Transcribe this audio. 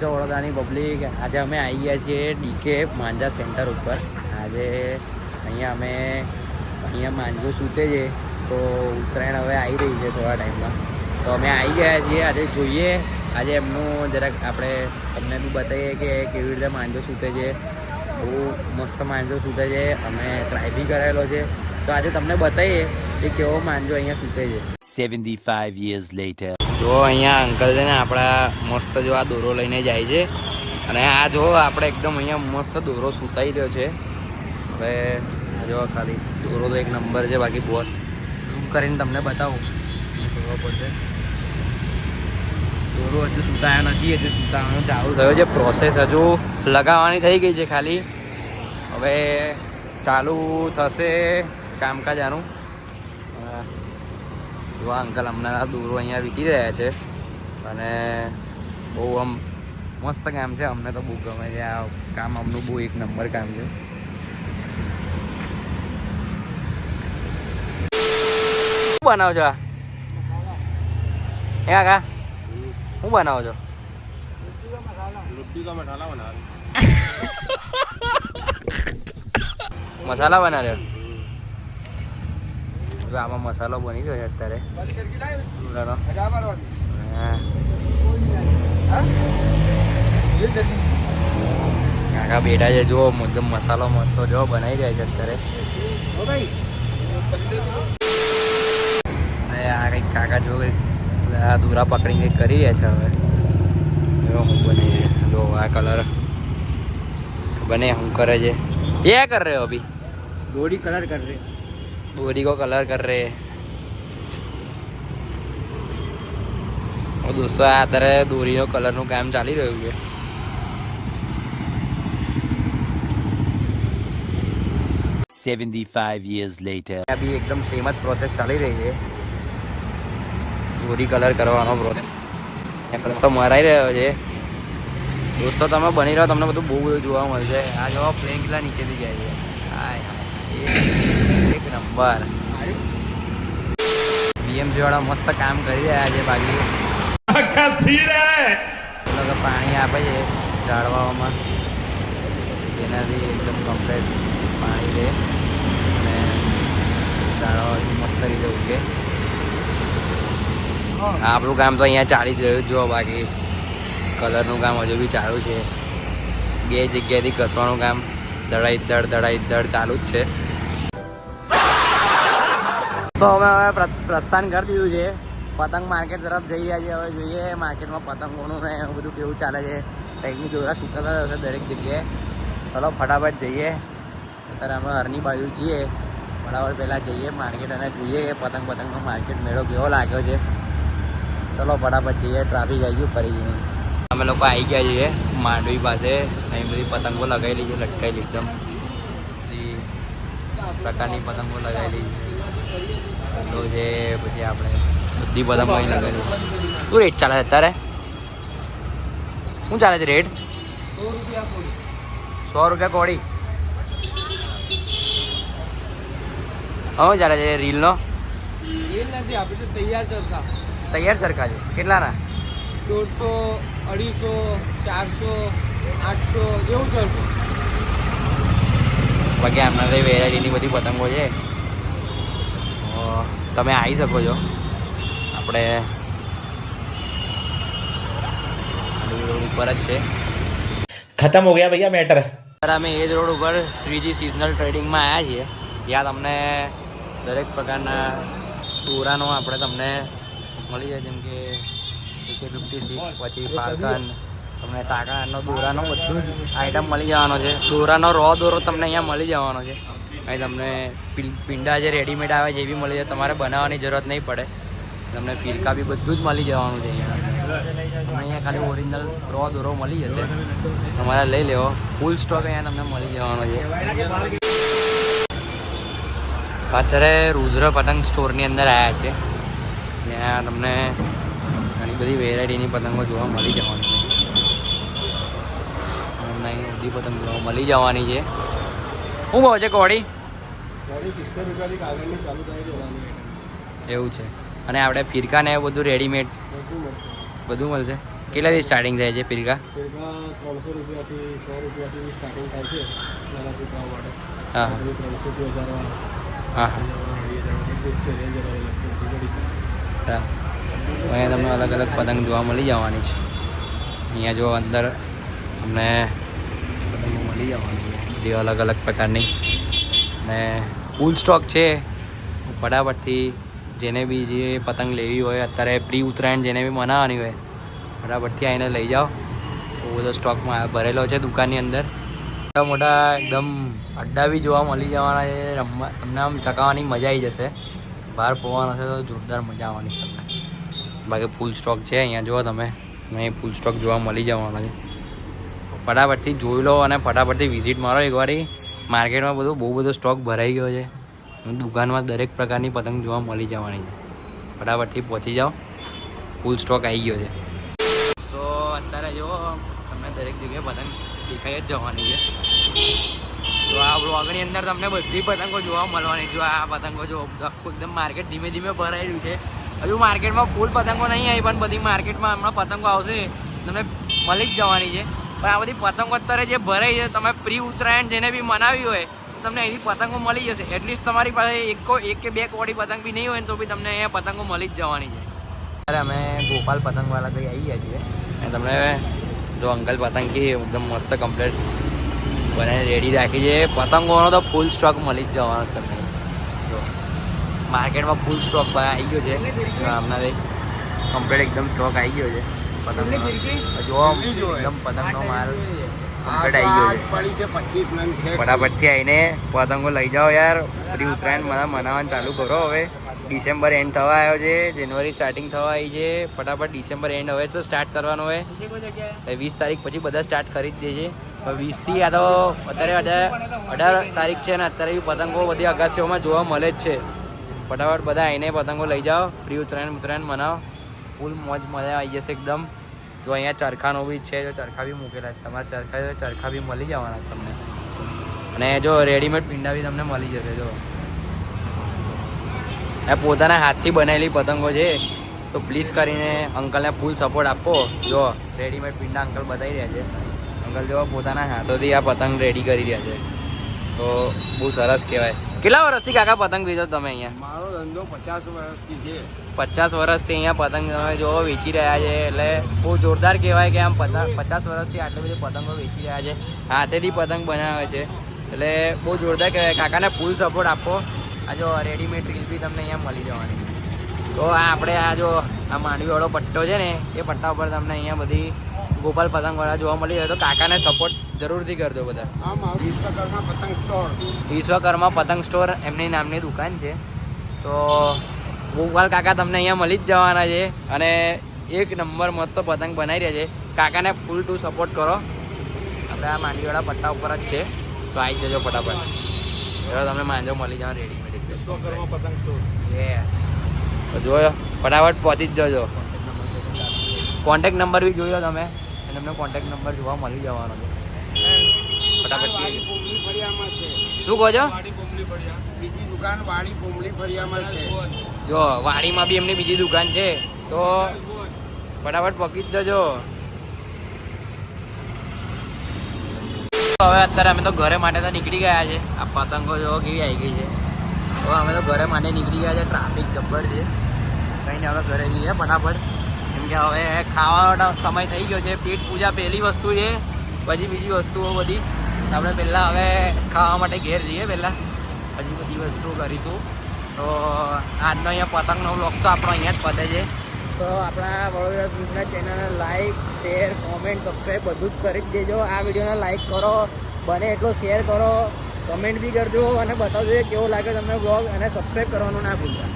છો વડોદરાની પબ્લિક? આજે અમે આવી ગયા છીએ ડીકે માંજા સેન્ટર ઉપર. આજે અહીંયા માંજો સૂતે છે, તો ઉત્તરાયણ હવે આવી રહી છે થોડા ટાઈમમાં, તો અમે આવી ગયા છીએ. આજે જોઈએ, આજે એમનું જરાક આપણે તમને બી બતાવીએ કે કેવી રીતે માંજો સૂતે છે. બહુ મસ્ત માંજો સૂતે છે, અમે ટ્રાય બી કરેલો છે, તો આજે તમને બતાવીએ કે કેવો માંજો અહીંયા સૂતે છે. 75 years later. જો અહીંયા અંકલ છે ને આપણા મસ્ત જો આ દોરો લઈને જાય છે, અને આ જો આપણે એકદમ અહીંયા મસ્ત દોરો સૂતાઈ રહ્યો છે. હવે જો ખાલી દોરો તો એક નંબર છે, બાકી બોસ ઝૂમ કરીને તમને બતાવું ખબર પડશે. દોરો હજુ સૂતાયો નથી, હજુ સૂતાવાનું ચાલુ થયો છે. પ્રોસેસ હજુ લગાવવાની થઈ ગઈ છે ખાલી, હવે ચાલુ થશે કામકાજ આનું. જો અંકલ હમણાં દોરો અહીંયા વીટી રહ્યા છે, અને બહુ આમ મસ્ત કામ છે. અમને તો બહુ ગમે છે આ કામ, અમનું બહુ એક નંબર કામ છે. શું બનાવો છો આ? કાકા શું બનાવો છો? મસાલા બના રહ્યો. જો આમાં મસાલો બની ગયો છે અત્યારે. કાકા બેઠા છે, જો એકદમ મસાલો મસ્તો જો બનાવી રહ્યા છે અત્યારે. આ કંઈક કાકા જો કંઈક આ દોરા પકડીને કંઈક કરી રહ્યા છે. હવે જો હું બની જો આ કલર बने हम करे जे ये कर रहे हो अभी? डोरी कलर कर रहे, डोरी को कलर कर रहे हैं. और दोस्तों आ तरह डोरी नो कलर નું કામ ચાલી રહ્યું છે. years later. अभी एकदम सेम જ પ્રોસેસ ચાલી રહી છે. ડોરી કલર કરવાનો પ્રોસેસ તો મરાઈ રહ્યો છે. दोस्तों તમે બની રહ્યો, તમને બધું બહુ બધું જોવા મળશે. આ જો પ્લેન કેટલા નીચેથી જાય છે. એક નંબર. બીએમસી વાળા મસ્ત કામ કરી રહ્યા છે. બાકી લોકો પાણી આપે છે ઝાડવામાં, જેનાથી એકદમ કમ્પ્લીટ પાણી રહે અને ઝાડવા મસ્ત રીતે ઉગે. આપણું કામ તો અહીંયા ચાલી જ રહ્યું જો, બાકી કલરનું કામ હજુ બી ચાલુ છે. બે જગ્યાએથી ઘસવાનું કામ દડાઈ દડ ચાલુ જ છે. તો હવે પ્રસ્થાન કરી દીધું છે. પતંગ માર્કેટ તરફ જઈ રહ્યા છે. હવે જોઈએ માર્કેટમાં પતંગોનું ને એવું બધું કેવું ચાલે છે. કંઈકની દોરા સૂકાતા હશે દરેક જગ્યાએ. ચલો ફટાફટ જઈએ. અત્યારે અમે હરની બાજુ છીએ. ફટાફટ પહેલાં જઈએ માર્કેટ અને જોઈએ કે પતંગનો માર્કેટ મેળો કેવો લાગ્યો છે. ચલો ફટાફટ જઈએ. ટ્રાફિક આવી ગયું ફરી જઈએ. અમે લોકો આવી ગયા છીએ માંડવી પાસે. અહીં બધી પતંગો લગાવેલી છે, લટકાયેલી એકદમ બધી પ્રકારની પતંગો લગાવેલી છે. પછી આપણે બધી પતંગો અહીં લગાવેલી. શું રેટ ચાલે છે અત્યારે? શું ચાલે છે રેટ? 100 રૂપિયા કોડી. હવે ચાલે છે રીલનો? રીલ નથી, આપણે તો તૈયાર ચરખા છે. કેટલાના? 150, 250, 400, 800 જેવું ચરખું. બાકી આમના કઈ વેરાયટીની બધી પતંગો છે. તમે આવી શકો છો. આપણે રોડ ઉપર જ છે. खत्म हो गया भैया मैटर. અમે એ જ રોડ ઉપર શ્રીજી સિઝનલ ટ્રેડિંગમાં આવ્યા છીએ. ત્યાં તમને દરેક પ્રકારના દોરાનો આપણે તમને મળી જાય, જેમ કે AK-56, પછી ફાલ્કન, તમને સાગરનો દોરાનો બધું જ આઈટમ મળી જવાનો છે. દોરાનો રો દોરો તમને અહીંયા મળી જવાનો છે. અહીં તમને પિંડા જે રેડીમેડ આવે છે એ બી મળી જાય, તમારે બનાવવાની જરૂરત નહીં પડે. તમને ફિરકા બી બધું જ મળી જવાનું છે અહીંયા ખાલી ઓરિજિનલ રો દોરો મળી જશે, તમારે લઈ લેવો. ફૂલ સ્ટોક અહીંયા તમને મળી જવાનો છે. અત્યારે રુદ્ર પતંગ સ્ટોરની અંદર આવ્યા છે. ત્યાં તમને ઘણી બધી વેરાયટીની પતંગો જોવા મળી જવાની છે. તમને અહીં બધી પતંગ જોવા મળી જવાની છે. શું ભાવ છે કોડી? 70 રૂપિયાથી કાગળની ચાલુ થઈ જવાની એવું છે. અને આપણે ફિરકા ને એવું બધું રેડીમેડ બધું મળશે. બધું મળશે. કેટલાથી સ્ટાર્ટિંગ થાય છે ફિરકા? ફિરકા 300 રૂપિયાથી 100 રૂપિયાથી સ્ટાર્ટિંગ થાય છે નાના છોકરાઓ માટે. હા. 300 થી 1000 વાળા. હા ખૂબ છે રેન્જ અલગ છે બધી બધી છે. હા. અહીંયા તમને અલગ અલગ પતંગ જોવા મળી જવાની છે. અહીંયા જો અંદર અમને પતંગો મળી જવાની છે બધી અલગ અલગ પ્રકારની, અને ફૂલ સ્ટોક છે. ફટાફટથી જેને બી જે પતંગ લેવી હોય અત્યારે પ્રી ઉત્તરાયણ જેને બી મનાવવાની હોય ફટાફટથી આવીને લઈ જાઓ. બહુ બધો સ્ટોકમાં ભરેલો છે દુકાનની અંદર. મોટા મોટા એકદમ અડ્ડા બી જોવા મળી જવાના છે. રમવા તમને આમ ચકાવવાની મજા આવી જશે. બહાર પવન હશે તો જોરદાર મજા આવવાની તમને. બાકી ફૂલ સ્ટોક છે અહીંયા જુઓ તમે, અહીં ફૂલ સ્ટોક જોવા મળી જવાનો છે. ફટાફટથી જોઈ લો અને ફટાફટથી વિઝિટ મારો એકવાર. માર્કેટમાં બહુ બધો સ્ટોક ભરાઈ ગયો છે. દુકાનમાં દરેક પ્રકારની પતંગ જોવા મળી જવાની છે. ફટાફટથી પહોંચી જાઓ, ફૂલ સ્ટોક આવી ગયો છે. તો અત્યારે જો તમને દરેક જગ્યાએ પતંગ દેખાઈ જ જવાની છે. તો આ બ્લોગની અંદર તમને બધી પતંગો જોવા મળવાની. જો આ પતંગો જો એકદમ માર્કેટ ધીમે ધીમે ભરાઈ રહ્યું છે. હજુ માર્કેટમાં ફૂલ પતંગો નહીં આવી, પણ બધી માર્કેટમાં હમણાં પતંગો આવશે તમને મળી જ જવાની છે. પણ આ બધી પતંગો અત્યારે જે ભરાઈ છે, તમે પ્રી ઉત્તરાયણ જેને બી મનાવી હોય તમને અહીંથી પતંગો મળી જશે. એટલીસ્ટ તમારી પાસે એક કે બે કોડી પતંગ બી નહીં હોય ને તો બી તમને અહીંયા પતંગો મળી જ જવાની છે. અત્યારે અમે ગોપાલ પતંગવાળા કઈ આવી ગયા છીએ અને તમને જો અંકલ પતંગ કે એકદમ મસ્ત કમ્પ્લીટ બનાવીને રેડી રાખી છે. પતંગોનો તો ફૂલ સ્ટોક મળી જ જવાનો તમને. જો માર્કેટમાં ફૂલ સ્ટોક આવી ગયો છે. હમણાં કમ્પ્લીટ એકદમ સ્ટોક આવી ગયો છે પતંગનો. જો એકદમ પતંગનો માલ કમ્પ્લીટ આવી ગયો છે. ફટાફટથી આવીને પતંગો લઈ જાઓ યાર. પ્રી ઉત્તરાયણ મનાવવાનું ચાલુ કરો. હવે ડિસેમ્બર એન્ડ થવા આવ્યો છે, જાન્યુઆરી સ્ટાર્ટિંગ થવા આવી છે. ફટાફટ ડિસેમ્બર એન્ડ હવે તો સ્ટાર્ટ કરવાનો હોય. 20 તારીખ પછી બધા સ્ટાર્ટ કરી જ દે છે. 20થી આ તો અત્યારે 18 તારીખ છે ને અત્યારે બી પતંગો બધી અગાસીઓમાં જોવા મળે જ છે. ફટાફટ બધા આવીને પતંગો લઈ જાઓ. પ્રી ઉત્તરાયણ મનાવો. ફૂલ મોજ મજા આવી જશે એકદમ. જો અહીંયા ચરખાનો બી છે, જો ચરખા બી મૂકેલા છે. તમારે ચરખા બી મળી જવાના તમને. અને જો રેડીમેડ પીંડા બી તમને મળી જશે. જો એ પોતાના હાથથી બનાવેલી પતંગો છે, તો પ્લીઝ કરીને અંકલને ફૂલ સપોર્ટ આપો. જો રેડીમેડ પીંડા અંકલ બતાવી રહ્યા છે. અંકલ જો પોતાના હાથોથી આ પતંગ રેડી કરી રહ્યા છે, તો બહુ સરસ કહેવાય. કેટલા વર્ષથી કાકા પતંગ વેચો તમે અહીંયા? મારો ધંધો 50 વર્ષથી છે. 50 વર્ષથી અહીંયા પતંગ તમે જો વેચી રહ્યા છે, એટલે બહુ જોરદાર કહેવાય કે આમ 50 વર્ષથી આટલી બધી પતંગો વેચી રહ્યા છે. હાથેથી પતંગ બનાવે છે, એટલે બહુ જોરદાર કહેવાય. કાકાને ફૂલ સપોર્ટ આપો. આ જો રેડીમેડ રીલ બી તમને અહીંયા મળી જવાની. તો આ આપણે આ જો આ માંડવીવાળો પટ્ટો છે ને, એ પટ્ટા ઉપર તમને અહીંયા બધી ગોપાલ પતંગવાળા જોવા મળી જાય. તો કાકાને સપોર્ટ જરૂરથી કરજો બધા. આ મારું વિશ્વકર્મા પતંગ સ્ટોર. વિશ્વકર્મા પતંગ સ્ટોર એમની નામની દુકાન છે. તો ગોપાલ કાકા તમને અહીંયા મળી જ જવાના છે અને એક નંબર મસ્ત પતંગ બનાવી રહ્યા છે. કાકાને ફૂલ ટુ સપોર્ટ કરો. આપણે આ માંડવીવાળા પટ્ટા ઉપર જ છે, તો આવી જજો ફટાફટ. ચલો તમને માંજો મળી જવા રેડીમેડ. વિશ્વકર્મા પતંગ સ્ટોર. યસ. તો જોયો ફટાફટ પહોંચી જ જજો. કોન્ટેક્ટ નંબર બી જોયો તમે, અને એમનો કોન્ટેક્ટ નંબર જોવા મળી જવાનો છે. ફટાફટ પોમલી ફળિયામાં છે. શું કહો છો? બીજી દુકાન વાડી પોમલી ફળિયામાં છે. જો વાડીમાં બી એમની બીજી દુકાન છે, તો ફટાફટ પહોંચી જ જજો. હવે અત્યારે અમે તો ઘરે માટે તો નીકળી ગયા છે. આ પતંગો જો કેવી આવી ગઈ છે. તો અમે તો ઘરે માટે નીકળી ગયા છે. ટ્રાફિક જબ્બર છે. કંઈ નહીં, હવે ઘરે જઈએ ફટાફટ. કેમ કે હવે ખાવાનો સમય થઈ ગયો છે. પેટ પૂજા પહેલી વસ્તુ છે, પછી બીજી વસ્તુઓ બધી. આપણે પહેલાં હવે ખાવા માટે ઘેર જઈએ પહેલાં, પછી બધી વસ્તુઓ કરીશું. તો આજનો અહીંયા પતંગનો વ્લોગ તો આપણો અહીંયા જ પતે છે. તો આપણા વડોદરા ન્યૂઝના ચેનલને લાઇક, શેર, કોમેન્ટ, સબસ્ક્રાઈબ બધું જ કરી જ દેજો. આ વિડીયોને લાઇક કરો, બને એટલો શેર કરો, કમેન્ટ બી કરજો અને બતાવજો કેવો લાગે તમને વ્લોગ, અને સબસ્ક્રાઈબ કરવાનું ના ભૂલતા.